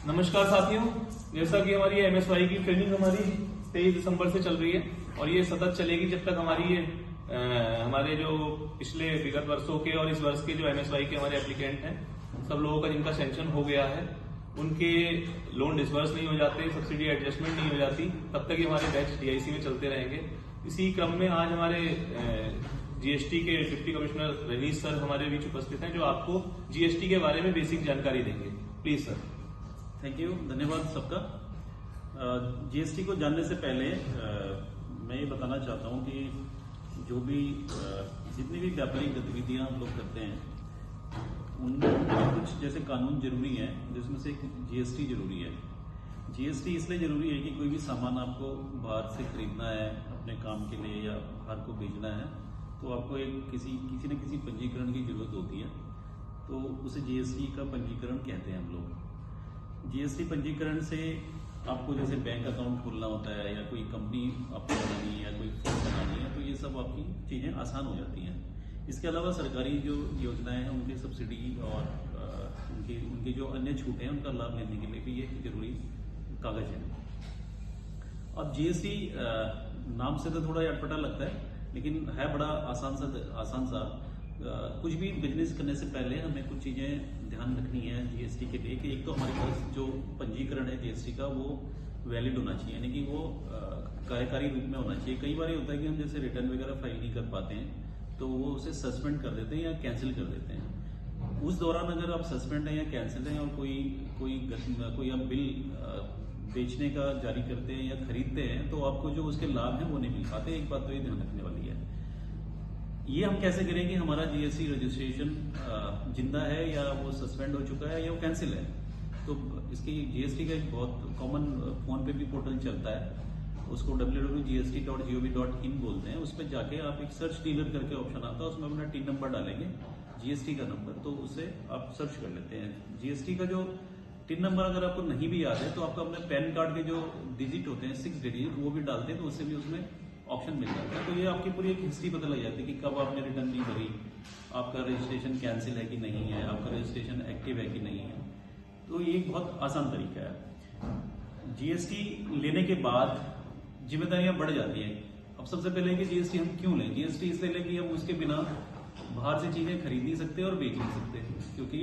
नमस्कार साथियों, जैसा कि हमारी एमएसवाई की ट्रेनिंग हमारी 23 दिसंबर से चल रही है और ये सतत चलेगी जब तक हमारी ये हमारे जो पिछले विगत वर्षों के और इस वर्ष के जो एमएसवाई के हमारे एप्लीकेंट हैं, सब लोगों का जिनका सैंक्शन हो गया है, उनके लोन डिसबर्स नहीं हो जाते, सब्सिडी एडजस्टमेंट नहीं हो जाती, तब तक ये हमारे बैच डीआईसी में चलते रहेंगे। इसी क्रम में आज हमारे जीएसटी के डिप्टी कमिश्नर रनीश सर हमारे बीच उपस्थित हैं, जो आपको जीएसटी के बारे में बेसिक जानकारी देंगे। Please sir. थैंक यू, धन्यवाद सबका। जीएसटी को जानने से पहले मैं ये बताना चाहता हूँ कि जो भी जितनी भी व्यापारिक गतिविधियां हम लोग करते हैं उनमें कुछ जैसे कानून जरूरी है, जिसमें से जीएसटी जरूरी है। जीएसटी इसलिए जरूरी है कि कोई भी सामान आपको बाहर से खरीदना है अपने काम के लिए या बाहर को भेजना है, तो आपको एक किसी न किसी पंजीकरण की जरूरत होती है, तो उसे जीएसटी का पंजीकरण कहते हैं हम लोग। जीएसटी पंजीकरण से आपको जैसे बैंक अकाउंट खोलना होता है या कोई कंपनी आपको बनानी है या कोई फर्म बनानी है, तो ये सब आपकी चीज़ें आसान हो जाती हैं। इसके अलावा सरकारी जो योजनाएं हैं उनकी सब्सिडी और उनकी जो अन्य छूट हैं उनका लाभ लेने के लिए भी ये जरूरी कागज है। अब जीएसटी नाम से तो थोड़ा अटपटा लगता है, लेकिन है बड़ा आसान सा। कुछ भी बिजनेस करने से पहले हमें कुछ चीजें ध्यान रखनी है जीएसटी के लिए कि एक तो हमारे पास जो पंजीकरण है जीएसटी का वो वैलिड होना चाहिए, यानी कि वो कार्यकारी रूप में होना चाहिए। कई बार ये होता है कि हम जैसे रिटर्न वगैरह फाइल नहीं कर पाते हैं तो वो उसे सस्पेंड कर देते हैं या कैंसिल कर देते हैं। उस दौरान अगर आप सस्पेंड हैं या कैंसिल हैं और कोई आप बिल बेचने का जारी करते हैं या खरीदते हैं, तो आपको जो उसके लाभ हैं वो नहीं मिल पाते। एक बात तो ये ध्यान रखने वाली है। ये हम कैसे करें कि हमारा जीएसटी रजिस्ट्रेशन जिंदा है या वो सस्पेंड हो चुका है या वो कैंसिल है। तो इसकी जीएसटी का एक बहुत कॉमन फोन पे भी पोर्टल चलता है, उसको www.gst.gov.in बोलते हैं। उसमें जाके आप एक सर्च डीलर करके ऑप्शन आता है, उसमें अपना टीन नंबर डालेंगे, जीएसटी का नंबर, तो उससे आप सर्च कर लेते हैं। जीएसटी का जो टिन नंबर अगर आपको नहीं भी याद है तो आपको अपने पैन कार्ड के जो डिजिट होते हैं 6 डिजिट वो भी डालते हैं, तो उससे भी उसमें ऑप्शन मिल जाता है। तो ये आपकी पूरी एक हिस्ट्री पता लग जाती है कि कब आपने रिटर्न नहीं भरी, आपका रजिस्ट्रेशन कैंसिल है कि नहीं है, आपका रजिस्ट्रेशन एक्टिव है कि नहीं है। तो ये एक बहुत आसान तरीका है। जीएसटी लेने के बाद जिम्मेदारियां बढ़ जाती हैं। अब सबसे पहले कि जीएसटी हम क्यों लें? जीएसटी इसलिए लें कि हम उसके बिना बाहर से चीजें खरीद नहीं सकते और बेच नहीं सकते, क्योंकि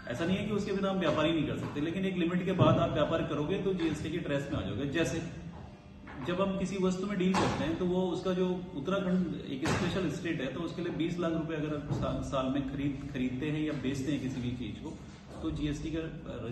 ऐसा नहीं है कि उसके बिना हम व्यापार ही नहीं कर सकते, लेकिन एक लिमिट के बाद आप व्यापार करोगे तो जीएसटी की ट्रेस में आ जाओगे। जैसे जब हम किसी वस्तु में डील करते हैं तो वो उसका जो उत्तराखंड एक स्पेशल स्टेट है, तो उसके लिए 20 लाख रुपए अगर साल में खरीदते हैं या बेचते हैं किसी भी चीज को, तो जीएसटी का